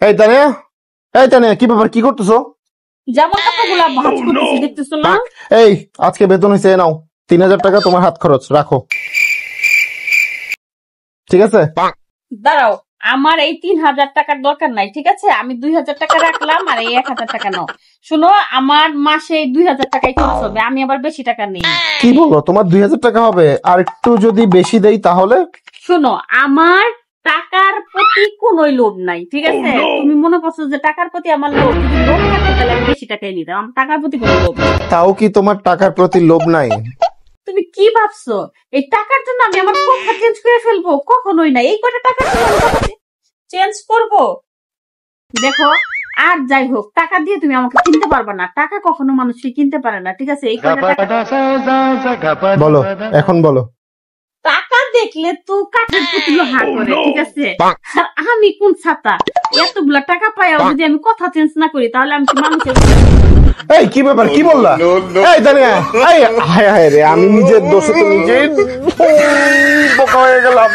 এই তানিয়া, এই তানিয়া, কি ব্যাপার, কি করতেছো? যেমন টাকাগুলা ভাঁজ করতেছি দেখতেছো না? এই আজকে বেতন হয়েছে, নাও 3000 টাকা তোমার হাত খরচ রাখো, ঠিক আছে? দাঁড়াও, আমার এই 3000 টাকার দরকার নাই, ঠিক আছে? আমি 2000 টাকা রাখলাম আর এই 1000 টাকা নাও। শুনো, আমার মাসে 2000 টাকাই খরচ হবে, আমি আবার বেশি টাকা নেই। কি বলো, তোমার 2000 টাকা হবে? আর একটু যদি বেশি দেই তাহলে? শোনো, আমার টাকার প্রতি কোন লোভ নাই, ঠিক আছে? তুমি মনে করছো যে টাকার প্রতি আমার লোভ, যদি লোভ থাকতো তাহলে আমি বেশি টাকাই নিতাম। আমার টাকার প্রতি কোনো লোভ নেই। তাও কি তোমার টাকার প্রতি লোভ নাই? তুমি কি ভাবছো এই টাকার জন্য আমি আমার কথা চেঞ্জ করে ফেলবো? কখনোই না। এই কটা টাকার জন্য আমি কথা চেঞ্জ করবো? দেখো, আর যাই হোক, টাকা দিয়ে তুমি আমাকে কিনতে পারবে না। টাকা কখনো মানুষকে কিনতে পারে না, ঠিক আছে? এই কটা টাকা বলো, এখন বলো। টাকা দেখলে তো কাঠের পুতুল হাঁ করে, ঠিক আছে? আর আমি কোন ছাতা, এতগুলা টাকা পাইও যদি আমি কথা চেঞ্জ না করি তাহলে আমি কি মানুষের? এই কি ব্যাপার, কি বললা? এই তানিয়া, এই হায় হায় রে, আমি নিজের দোষে তো নিজেই বোকা হয়ে গেলাম।